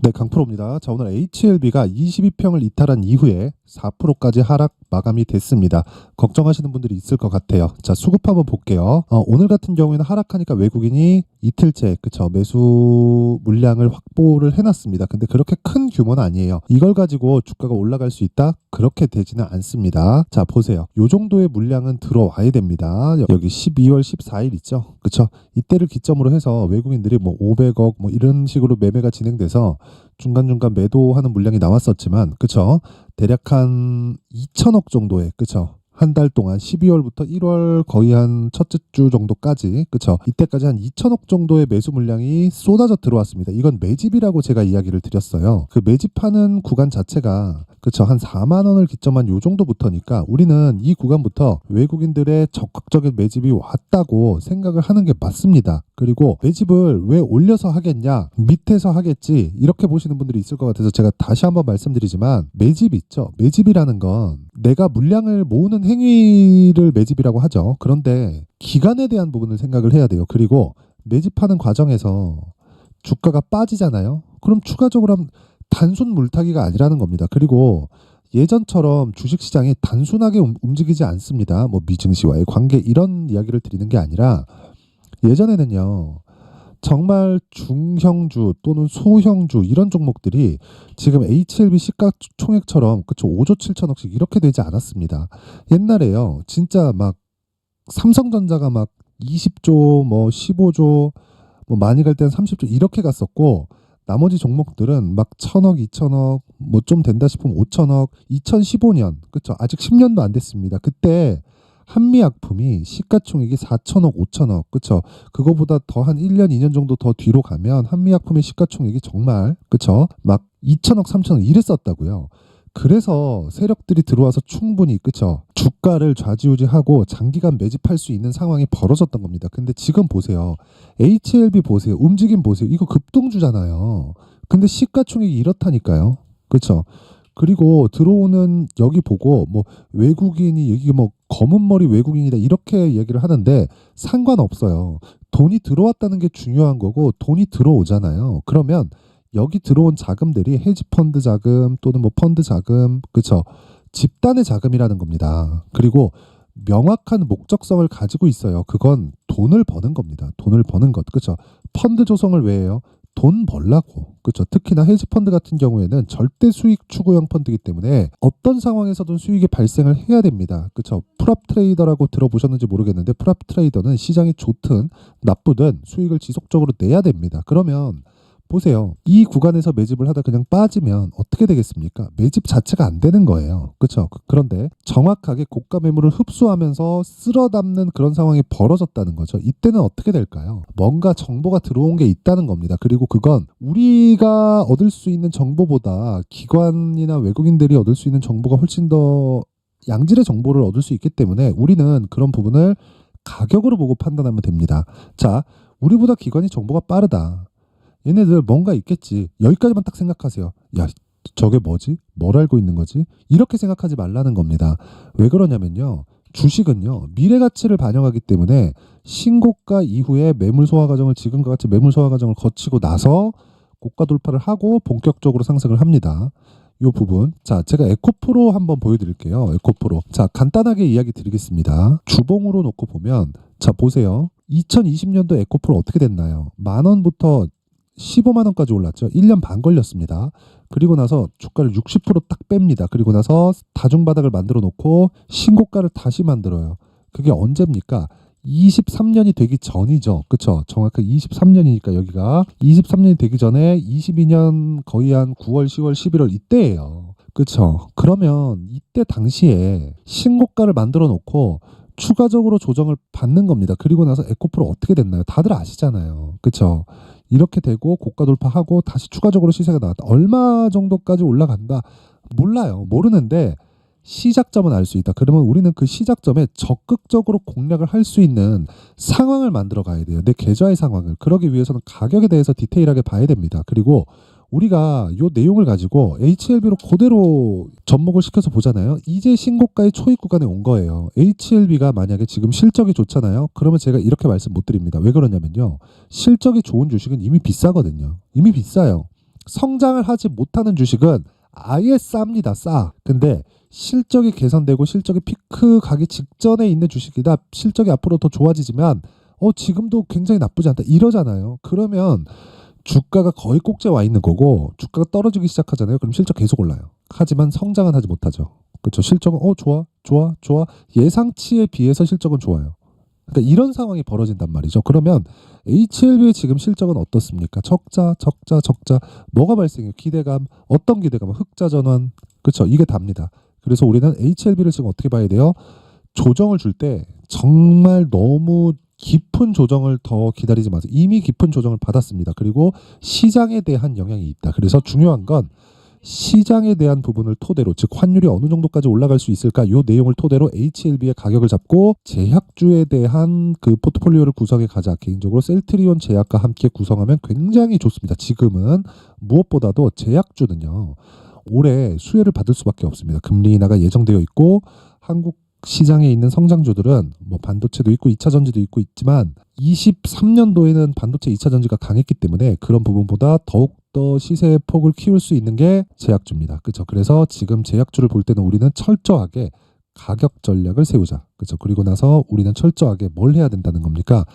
네, 강프로입니다. 자, 오늘 HLB가 22평을 이탈한 이후에 4%까지 하락 마감이 됐습니다. 걱정하시는 분들이 있을 것 같아요. 자, 수급 한번 볼게요. 오늘 같은 경우에는 하락하니까 외국인이 이틀째, 그쵸, 매수 물량을 확보를 해놨습니다. 근데 그렇게 큰 규모는 아니에요. 이걸 가지고 주가가 올라갈 수 있다? 그렇게 되지는 않습니다. 자, 보세요. 요 정도의 물량은 들어와야 됩니다. 여기 12월 14일 있죠? 그쵸? 이때를 기점으로 해서 외국인들이 뭐 500억 뭐 이런 식으로 매매가 진행돼서 중간중간 매도하는 물량이 나왔었지만, 그쵸? 대략 한 2천억 정도의, 그쵸? 한 달 동안 12월부터 1월 거의 한 첫째 주 정도까지, 그쵸? 이때까지 한 2천억 정도의 매수 물량이 쏟아져 들어왔습니다. 이건 매집이라고 제가 이야기를 드렸어요. 그 매집하는 구간 자체가, 그쵸, 한 4만 원을 기점한 요 정도부터니까 우리는 이 구간부터 외국인들의 적극적인 매집이 왔다고 생각을 하는 게 맞습니다. 그리고 매집을 왜 올려서 하겠냐, 밑에서 하겠지, 이렇게 보시는 분들이 있을 것 같아서 제가 다시 한번 말씀드리지만, 매집 있죠. 매집이라는 건 내가 물량을 모으는 행위를 매집이라고 하죠. 그런데 기간에 대한 부분을 생각을 해야 돼요. 그리고 매집하는 과정에서 주가가 빠지잖아요. 그럼 추가적으로 단순 물타기가 아니라는 겁니다. 그리고 예전처럼 주식시장이 단순하게 움직이지 않습니다. 뭐 미증시와의 관계 이런 이야기를 드리는 게 아니라, 예전에는요, 정말 중형주 또는 소형주 이런 종목들이 지금 HLB 시가총액처럼, 그쵸, 5조 7천억씩 이렇게 되지 않았습니다. 옛날에요, 진짜 막 삼성전자가 막 20조 뭐 15조 뭐 많이 갈 때는 30조 이렇게 갔었고, 나머지 종목들은 막 1,000억, 2,000억, 뭐 좀 된다 싶으면 5,000억. 2015년, 그쵸, 아직 10년도 안 됐습니다. 그때 한미약품이 시가총액이 4천억, 5천억, 그쵸, 그거보다 더 한 1년, 2년 정도 더 뒤로 가면 한미약품의 시가총액이 정말, 그쵸, 막 2천억, 3천억 이랬었다고요. 그래서 세력들이 들어와서 충분히, 그쵸, 주가를 좌지우지하고 장기간 매집할 수 있는 상황이 벌어졌던 겁니다. 근데 지금 보세요. HLB 보세요. 움직임 보세요. 이거 급등주잖아요. 근데 시가총액이 이렇다니까요. 그쵸? 그리고 들어오는, 여기 보고 뭐 외국인이, 여기 뭐 검은 머리 외국인이다 이렇게 얘기를 하는데 상관없어요. 돈이 들어왔다는 게 중요한 거고, 돈이 들어오잖아요. 그러면 여기 들어온 자금들이 헤지펀드 자금 또는 뭐 펀드 자금, 그쵸, 집단의 자금이라는 겁니다. 그리고 명확한 목적성을 가지고 있어요. 그건 돈을 버는 겁니다. 돈을 버는 것, 그쵸. 펀드 조성을 왜 해요? 돈 벌라고, 그쵸. 특히나 헤지펀드 같은 경우에는 절대 수익 추구형 펀드이기 때문에 어떤 상황에서든 수익이 발생을 해야 됩니다. 그쵸. 프랍 트레이더라고 들어보셨는지 모르겠는데, 프랍 트레이더는 시장이 좋든 나쁘든 수익을 지속적으로 내야 됩니다. 그러면 보세요. 이 구간에서 매집을 하다 그냥 빠지면 어떻게 되겠습니까? 매집 자체가 안 되는 거예요. 그렇죠? 그런데 정확하게 고가 매물을 흡수하면서 쓸어 담는 그런 상황이 벌어졌다는 거죠. 이때는 어떻게 될까요? 뭔가 정보가 들어온 게 있다는 겁니다. 그리고 그건 우리가 얻을 수 있는 정보보다 기관이나 외국인들이 얻을 수 있는 정보가 훨씬 더 양질의 정보를 얻을 수 있기 때문에 우리는 그런 부분을 가격으로 보고 판단하면 됩니다. 자, 우리보다 기관이 정보가 빠르다. 얘네들 뭔가 있겠지. 여기까지만 딱 생각하세요. 야, 저게 뭐지? 뭘 알고 있는 거지? 이렇게 생각하지 말라는 겁니다. 왜 그러냐면요, 주식은요, 미래 가치를 반영하기 때문에 신고가 이후에 매물 소화 과정을, 지금과 같이 매물 소화 과정을 거치고 나서 고가 돌파를 하고 본격적으로 상승을 합니다. 이 부분. 자, 제가 에코프로 한번 보여드릴게요. 에코프로. 자, 간단하게 이야기 드리겠습니다. 주봉으로 놓고 보면, 자, 보세요. 2020년도 에코프로 어떻게 됐나요? 10,000원부터 15만 원까지 올랐죠. 1년 반 걸렸습니다. 그리고 나서 주가를 60%딱 뺍니다. 그리고 나서 다중바닥을 만들어 놓고 신고가를 다시 만들어요. 그게 언제입니까? 23년이 되기 전이죠. 그쵸? 정확하게 23년이니까 여기가 23년이 되기 전에 22년 거의 한 9월, 10월, 11월 이때예요. 그쵸? 그러면 이때 당시에 신고가를 만들어 놓고 추가적으로 조정을 받는 겁니다. 그리고 나서 에코프로 어떻게 됐나요? 다들 아시잖아요. 그쵸? 이렇게 되고 고가 돌파하고 다시 추가적으로 시세가 나왔다. 얼마 정도까지 올라간다? 몰라요. 모르는데 시작점은 알 수 있다. 그러면 우리는 그 시작점에 적극적으로 공략을 할 수 있는 상황을 만들어 가야 돼요. 내 계좌의 상황을. 그러기 위해서는 가격에 대해서 디테일하게 봐야 됩니다. 그리고 우리가 이 내용을 가지고 HLB로 그대로 접목을 시켜서 보잖아요. 이제 신고가의 초입 구간에 온 거예요. HLB가 만약에 지금 실적이 좋잖아요. 그러면 제가 이렇게 말씀 못 드립니다. 왜 그러냐면요, 실적이 좋은 주식은 이미 비싸거든요. 이미 비싸요. 성장을 하지 못하는 주식은 아예 쌉니다. 싸. 근데 실적이 개선되고 실적이 피크 가기 직전에 있는 주식이다. 실적이 앞으로 더 좋아지지만 지금도 굉장히 나쁘지 않다. 이러잖아요. 그러면 주가가 거의 꼭지에 와 있는 거고 주가가 떨어지기 시작하잖아요. 그럼 실적 계속 올라요. 하지만 성장은 하지 못하죠. 그렇죠. 실적은 좋아, 좋아, 좋아. 예상치에 비해서 실적은 좋아요. 그러니까 이런 상황이 벌어진단 말이죠. 그러면 HLB의 지금 실적은 어떻습니까? 적자, 적자, 적자. 뭐가 발생해요? 기대감. 어떤 기대감? 흑자 전환. 그렇죠. 이게 답니다. 그래서 우리는 HLB를 지금 어떻게 봐야 돼요? 조정을 줄 때 정말 너무 깊은 조정을 더 기다리지 마세요. 이미 깊은 조정을 받았습니다. 그리고 시장에 대한 영향이 있다. 그래서 중요한 건 시장에 대한 부분을 토대로, 즉 환율이 어느 정도까지 올라갈 수 있을까, 이 내용을 토대로 HLB의 가격을 잡고 제약주에 대한 그 포트폴리오를 구성해 가자. 개인적으로 셀트리온 제약과 함께 구성하면 굉장히 좋습니다. 지금은 무엇보다도 제약주는요, 올해 수혜를 받을 수밖에 없습니다. 금리 인하가 예정되어 있고 한국 시장에 있는 성장주들은 뭐 반도체도 있고 2차 전지도 있고 있지만 23년도에는 반도체 2차 전지가 강했기 때문에 그런 부분보다 더욱더 시세의 폭을 키울 수 있는 게 제약주입니다. 그렇죠? 그래서 지금 제약주를 볼 때는 우리는 철저하게 가격 전략을 세우자. 그렇죠? 그리고 나서 우리는 철저하게 뭘 해야 된다는 겁니까?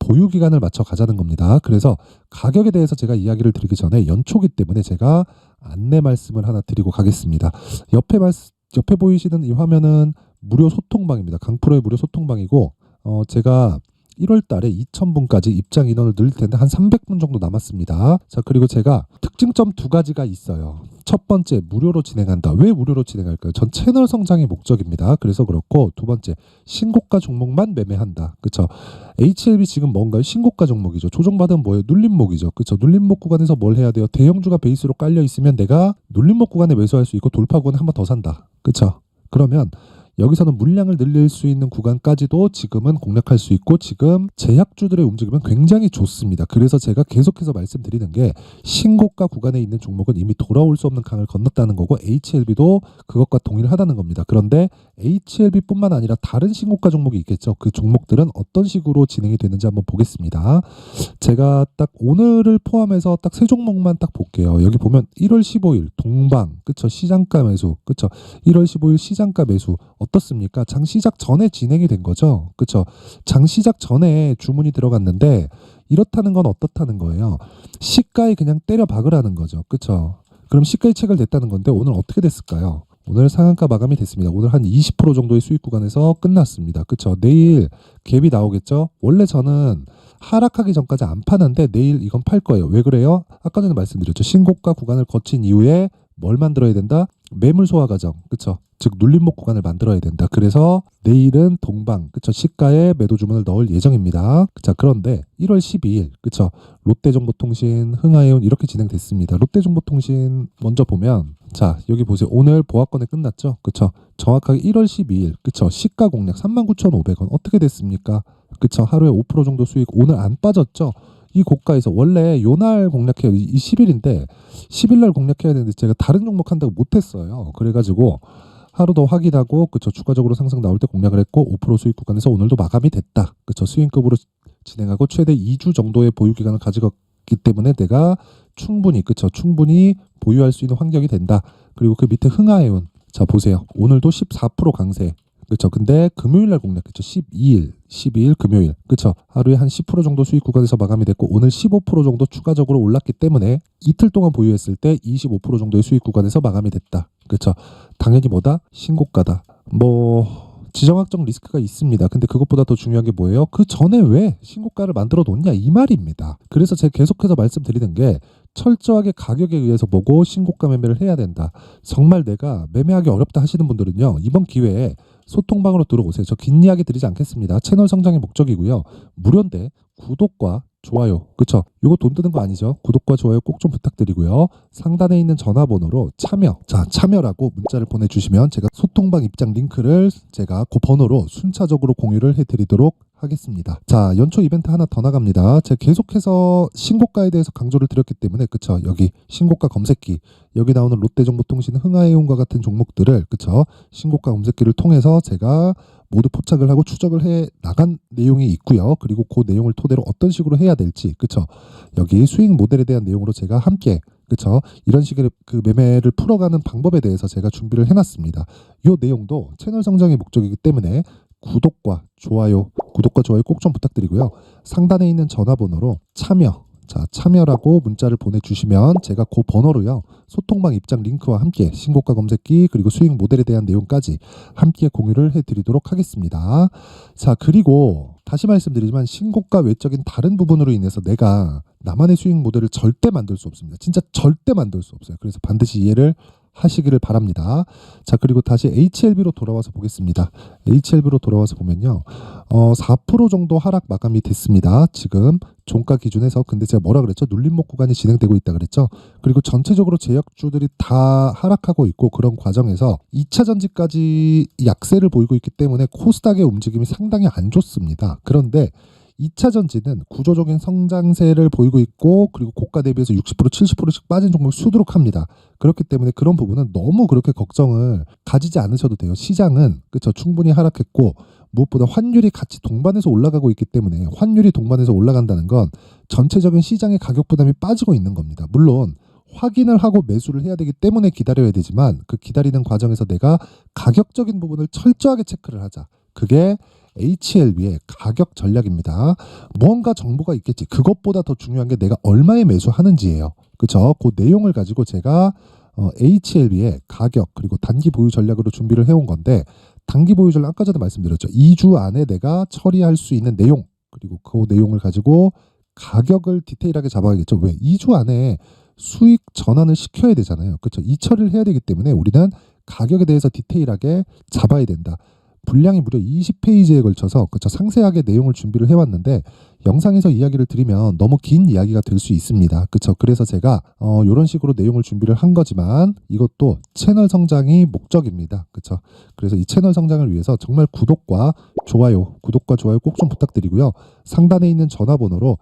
보유 기간을 맞춰 가자는 겁니다. 그래서 가격에 대해서 제가 이야기를 드리기 전에 연초기 때문에 제가 안내 말씀을 하나 드리고 가겠습니다. 옆에 보이시는 이 화면은 무료 소통방입니다. 강프로의 무료 소통방이고 제가 1월 달에 2,000분까지 입장 인원을 늘릴 텐데 한 300분 정도 남았습니다. 자, 그리고 제가 특징점 두 가지가 있어요. 첫 번째, 무료로 진행한다. 왜 무료로 진행할까요? 전 채널 성장이 목적입니다. 그래서 그렇고, 두 번째, 신고가 종목만 매매한다. 그렇죠? HLB 지금 뭔가요? 신고가 종목이죠. 조정받으면 뭐예요? 눌림목이죠. 그렇죠? 눌림목 구간에서 뭘 해야 돼요? 대형주가 베이스로 깔려 있으면 내가 눌림목 구간에 매수할 수 있고 돌파 구간에 한 번 더 산다. 그렇죠? 그러면 여기서는 물량을 늘릴 수 있는 구간까지도 지금은 공략할 수 있고 지금 제약주들의 움직임은 굉장히 좋습니다. 그래서 제가 계속해서 말씀드리는 게 신고가 구간에 있는 종목은 이미 돌아올 수 없는 강을 건넜다는 거고 HLB도 그것과 동일하다는 겁니다. 그런데 HLB뿐만 아니라 다른 신고가 종목이 있겠죠. 그 종목들은 어떤 식으로 진행이 되는지 한번 보겠습니다. 제가 딱 오늘을 포함해서 딱 세 종목만 딱 볼게요. 여기 보면 1월 15일 동방, 그쵸? 시장가 매수, 그쵸? 1월 15일 시장가 매수 어떻습니까? 장 시작 전에 진행이 된 거죠. 그쵸? 장 시작 전에 주문이 들어갔는데 이렇다는 건 어떻다는 거예요? 시가에 그냥 때려 박으라는 거죠. 그쵸? 그럼 시가에 체결됐다는 건데 오늘 어떻게 됐을까요? 오늘 상한가 마감이 됐습니다. 오늘 한 20% 정도의 수익 구간에서 끝났습니다. 그쵸? 내일 갭이 나오겠죠? 원래 저는 하락하기 전까지 안 파는데 내일 이건 팔 거예요. 왜 그래요? 아까 전에 말씀드렸죠. 신고가 구간을 거친 이후에 뭘 만들어야 된다? 매물 소화 과정. 그쵸? 즉 눌림목 구간을 만들어야 된다. 그래서 내일은 동방, 그쵸? 시가에 매도 주문을 넣을 예정입니다. 자, 그런데 1월 12일, 그쵸? 롯데정보통신, 흥하해운 이렇게 진행됐습니다. 롯데정보통신 먼저 보면 자, 여기 보세요. 오늘 보합권에 끝났죠? 그쵸? 정확하게 1월 12일, 그쵸? 시가 공략 39,500원. 어떻게 됐습니까? 그쵸? 하루에 5% 정도 수익. 오늘 안 빠졌죠? 이 고가에서 원래 요날 공략해요. 이 10일인데 10일날 공략해야 되는데 제가 다른 종목 한다고 못했어요. 그래가지고 하루 더 확인하고 그쵸 추가적으로 상승 나올 때 공략을 했고 5% 수익 구간에서 오늘도 마감이 됐다. 그쵸 수익급으로 진행하고 최대 2주 정도의 보유 기간을 가지기 때문에 내가 충분히 보유할 수 있는 환경이 된다. 그리고 그 밑에 흥하해운 자 보세요. 오늘도 14% 강세. 그렇죠. 근데 금요일 날 공략했죠. 12일 금요일. 그렇죠. 하루에 한 10% 정도 수익 구간에서 마감이 됐고 오늘 15% 정도 추가적으로 올랐기 때문에 이틀 동안 보유했을 때 25% 정도의 수익 구간에서 마감이 됐다. 그렇죠. 당연히 뭐다? 신고가다. 지정학적 리스크가 있습니다. 근데 그것보다 더 중요한 게 뭐예요? 그 전에 왜 신고가를 만들어 놓냐 이 말입니다. 그래서 제가 계속해서 말씀드리는 게 철저하게 가격에 의해서 보고 신고가 매매를 해야 된다. 정말 내가 매매하기 어렵다 하시는 분들은요. 이번 기회에 소통방으로 들어오세요. 저 긴 이야기 드리지 않겠습니다. 채널 성장의 목적이고요. 무료인데 구독과 좋아요. 그쵸? 이거 돈 드는 거 아니죠? 구독과 좋아요 꼭 좀 부탁드리고요. 상단에 있는 전화번호로 참여라고 문자를 보내주시면 제가 소통방 입장 링크를 제가 그 번호로 순차적으로 공유를 해드리도록 하겠습니다. 자, 연초 이벤트 하나 더 나갑니다. 제가 계속해서 신고가에 대해서 강조를 드렸기 때문에 그쵸? 여기 신고가 검색기 여기 나오는 롯데정보통신, 흥하해운과 같은 종목들을 그쵸? 신고가 검색기를 통해서 제가 모두 포착을 하고 추적을 해 나간 내용이 있고요. 그리고 그 내용을 토대로 어떤 식으로 해야 될지 그쵸? 여기 수익 모델에 대한 내용으로 제가 함께 그렇죠? 이런 식의 그 매매를 풀어가는 방법에 대해서 제가 준비를 해놨습니다. 이 내용도 채널 성장의 목적이기 때문에 구독과 좋아요 꼭 좀 부탁드리고요. 상단에 있는 전화번호로 참여라고 문자를 보내주시면 제가 그 번호로요, 소통방 입장 링크와 함께 신고가 검색기 그리고 수익 모델에 대한 내용까지 함께 공유를 해드리도록 하겠습니다. 자, 그리고 다시 말씀드리지만 신고가 외적인 다른 부분으로 인해서 내가 나만의 수익 모델을 절대 만들 수 없습니다. 진짜 절대 만들 수 없어요. 그래서 반드시 이해를 하시기를 바랍니다. 자, 그리고 다시 HLB로 돌아와서 보겠습니다. HLB로 돌아와서 보면요, 4% 정도 하락 마감이 됐습니다. 지금 종가 기준에서. 근데 제가 뭐라 그랬죠? 눌림목 구간이 진행되고 있다 그랬죠? 그리고 전체적으로 제약주들이 다 하락하고 있고, 그런 과정에서 2차 전지까지 약세를 보이고 있기 때문에 코스닥의 움직임이 상당히 안 좋습니다. 그런데 2차 전지는 구조적인 성장세를 보이고 있고, 그리고 고가 대비해서 60% 70%씩 빠진 종목이 수두룩합니다. 그렇기 때문에 그런 부분은 너무 그렇게 걱정을 가지지 않으셔도 돼요. 시장은 그렇죠, 충분히 하락했고, 무엇보다 환율이 같이 동반해서 올라가고 있기 때문에, 환율이 동반해서 올라간다는 건 전체적인 시장의 가격 부담이 빠지고 있는 겁니다. 물론 확인을 하고 매수를 해야 되기 때문에 기다려야 되지만, 그 기다리는 과정에서 내가 가격적인 부분을 철저하게 체크를 하자. 그게 HLB의 가격 전략입니다. 뭔가 정보가 있겠지. 그것보다 더 중요한 게 내가 얼마에 매수하는지예요. 그렇죠? 그 내용을 가지고 제가 HLB의 가격 그리고 단기 보유 전략으로 준비를 해온 건데, 단기 보유 전략 아까 전에 말씀드렸죠. 2주 안에 내가 처리할 수 있는 내용, 그리고 그 내용을 가지고 가격을 디테일하게 잡아야겠죠. 왜? 2주 안에 수익 전환을 시켜야 되잖아요. 그렇죠? 이 처리를 해야 되기 때문에 우리는 가격에 대해서 디테일하게 잡아야 된다. 분량이 무려 20페이지에 걸쳐서 그렇죠, 상세하게 내용을 준비를 해왔는데, 영상에서 이야기를 드리면 너무 긴 이야기가 될 수 있습니다. 그렇죠? 그래서 제가 이런 식으로 내용을 준비를 한 거지만, 이것도 채널 성장이 목적입니다. 그렇죠? 그래서 이 채널 성장을 위해서 정말 구독과 좋아요 꼭 좀 부탁드리고요. 상단에 있는 전화번호로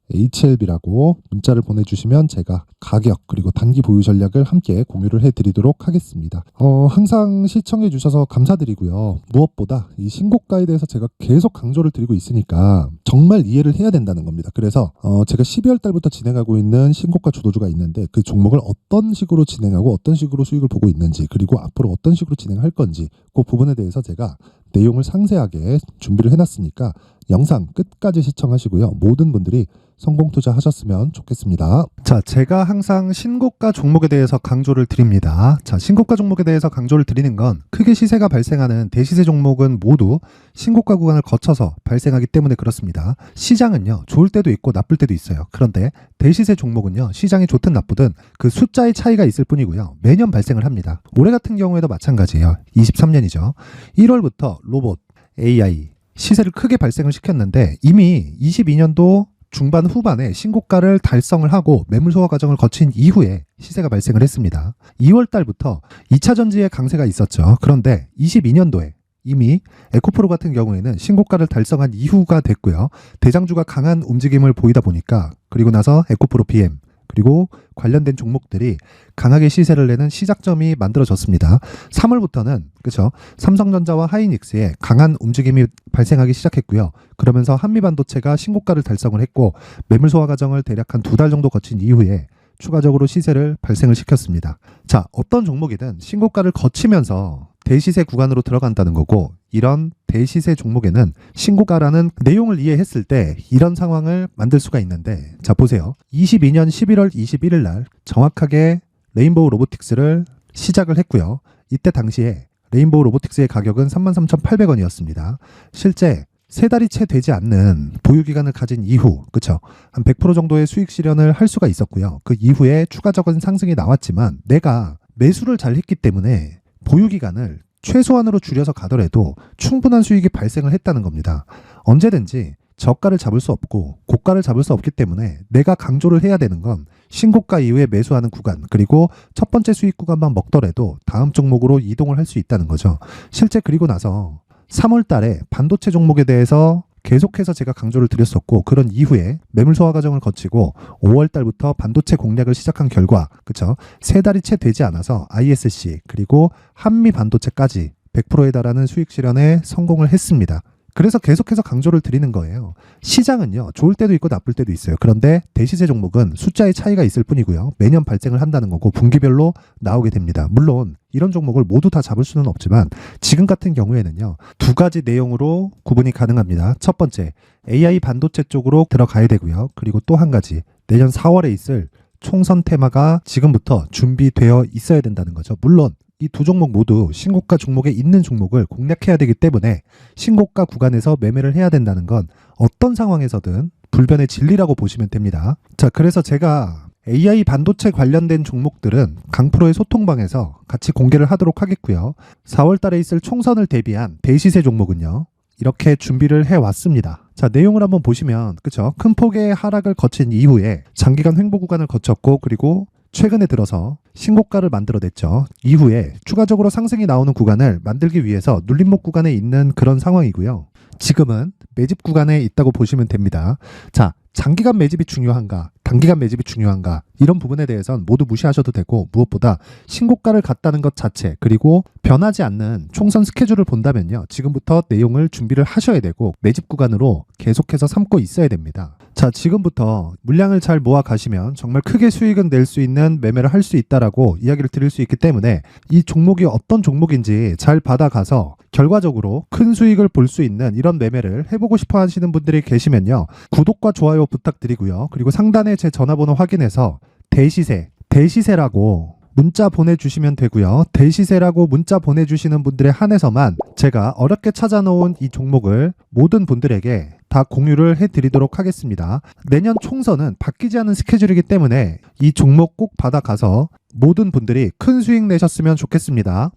HLB라고 문자를 보내주시면 제가 가격 그리고 단기 보유 전략을 함께 공유를 해드리도록 하겠습니다. 항상 시청해 주셔서 감사드리고요. 무엇보다 이 신고가에 대해서 제가 계속 강조를 드리고 있으니까 정말 이해를 해야 된다는 겁니다. 그래서 제가 12월 달부터 진행하고 있는 신고가 주도주가 있는데, 그 종목을 어떤 식으로 진행하고 어떤 식으로 수익을 보고 있는지, 그리고 앞으로 어떤 식으로 진행할 건지, 그 부분에 대해서 제가 내용을 상세하게 준비를 해놨으니까 영상 끝까지 시청하시고요. 모든 분들이 성공 투자하셨으면 좋겠습니다. 자, 제가 항상 신고가 종목에 대해서 강조를 드립니다. 자, 신고가 종목에 대해서 강조를 드리는 건, 크게 시세가 발생하는 대시세 종목은 모두 신고가 구간을 거쳐서 발생하기 때문에 그렇습니다. 시장은요, 좋을 때도 있고 나쁠 때도 있어요. 그런데 대시세 종목은요, 시장이 좋든 나쁘든 그 숫자의 차이가 있을 뿐이고요, 매년 발생을 합니다. 올해 같은 경우에도 마찬가지예요. 23년이죠. 1월부터 로봇, AI 시세를 크게 발생을 시켰는데, 이미 22년도 중반 후반에 신고가를 달성을 하고 매물 소화 과정을 거친 이후에 시세가 발생을 했습니다. 2월 달부터 2차 전지의 강세가 있었죠. 그런데 22년도에 이미 에코프로 같은 경우에는 신고가를 달성한 이후가 됐고요. 대장주가 강한 움직임을 보이다 보니까, 그리고 나서 에코프로 BM 그리고 관련된 종목들이 강하게 시세를 내는 시작점이 만들어졌습니다. 3월부터는 그렇죠, 삼성전자와 하이닉스의 강한 움직임이 발생하기 시작했고요. 그러면서 한미반도체가 신고가를 달성을 했고, 매물 소화 과정을 대략 한 2달 정도 거친 이후에 추가적으로 시세를 발생을 시켰습니다. 자, 어떤 종목이든 신고가를 거치면서 대시세 구간으로 들어간다는 거고, 이런 대시세 종목에는 신고가라는 내용을 이해했을 때 이런 상황을 만들 수가 있는데, 자 보세요. 22년 11월 21일 날 정확하게 레인보우 로보틱스를 시작을 했고요. 이때 당시에 레인보우 로보틱스의 가격은 33,800원이었습니다. 실제 세 달이 채 되지 않는 보유기간을 가진 이후, 그쵸, 한 100% 정도의 수익 실현을 할 수가 있었고요. 그 이후에 추가적인 상승이 나왔지만, 내가 매수를 잘 했기 때문에 보유기간을 최소한으로 줄여서 가더라도 충분한 수익이 발생을 했다는 겁니다. 언제든지 저가를 잡을 수 없고 고가를 잡을 수 없기 때문에 내가 강조를 해야 되는 건, 신고가 이후에 매수하는 구간, 그리고 첫 번째 수익 구간만 먹더라도 다음 종목으로 이동을 할 수 있다는 거죠. 실제 그리고 나서 3월 달에 반도체 종목에 대해서 계속해서 제가 강조를 드렸었고, 그런 이후에 매물 소화 과정을 거치고 5월 달부터 반도체 공략을 시작한 결과, 그쵸, 세 달이 채 되지 않아서 ISC 그리고 한미 반도체까지 100%에 달하는 수익 실현에 성공을 했습니다. 그래서 계속해서 강조를 드리는 거예요. 시장은요, 좋을 때도 있고 나쁠 때도 있어요. 그런데 대시세 종목은 숫자의 차이가 있을 뿐이고요. 매년 발생을 한다는 거고 분기별로 나오게 됩니다. 물론 이런 종목을 모두 다 잡을 수는 없지만 지금 같은 경우에는요, 두 가지 내용으로 구분이 가능합니다. 첫 번째, AI 반도체 쪽으로 들어가야 되고요. 그리고 또 한 가지, 내년 4월에 있을 총선 테마가 지금부터 준비되어 있어야 된다는 거죠. 물론 이 두 종목 모두 신고가 종목에 있는 종목을 공략해야 되기 때문에 신고가 구간에서 매매를 해야 된다는 건 어떤 상황에서든 불변의 진리라고 보시면 됩니다. 자, 그래서 제가 AI 반도체 관련된 종목들은 강프로의 소통방에서 같이 공개를 하도록 하겠고요. 4월 달에 있을 총선을 대비한 대시세 종목은요, 이렇게 준비를 해왔습니다. 자, 내용을 한번 보시면, 그쵸? 큰 폭의 하락을 거친 이후에 장기간 횡보 구간을 거쳤고, 그리고 최근에 들어서 신고가를 만들어냈죠. 이후에 추가적으로 상승이 나오는 구간을 만들기 위해서 눌림목 구간에 있는 그런 상황이고요. 지금은 매집 구간에 있다고 보시면 됩니다. 자, 장기간 매집이 중요한가, 단기간 매집이 중요한가, 이런 부분에 대해서는 모두 무시하셔도 되고, 무엇보다 신고가를 갔다는 것 자체, 그리고 변하지 않는 총선 스케줄을 본다면요, 지금부터 내용을 준비를 하셔야 되고 매집 구간으로 계속해서 삼고 있어야 됩니다. 자, 지금부터 물량을 잘 모아 가시면 정말 크게 수익은 낼 수 있는 매매를 할 수 있다라고 이야기를 드릴 수 있기 때문에 이 종목이 어떤 종목인지 잘 받아가서 결과적으로 큰 수익을 볼 수 있는 이런 매매를 해보고 싶어 하시는 분들이 계시면요, 구독과 좋아요 부탁드리고요. 그리고 상단에 제 전화번호 확인해서 대시세라고 문자 보내주시면 되고요. 대시세라고 문자 보내주시는 분들에 한해서만 제가 어렵게 찾아놓은 이 종목을 모든 분들에게 다 공유를 해드리도록 하겠습니다. 내년 총선은 바뀌지 않은 스케줄이기 때문에 이 종목 꼭 받아가서 모든 분들이 큰 수익 내셨으면 좋겠습니다.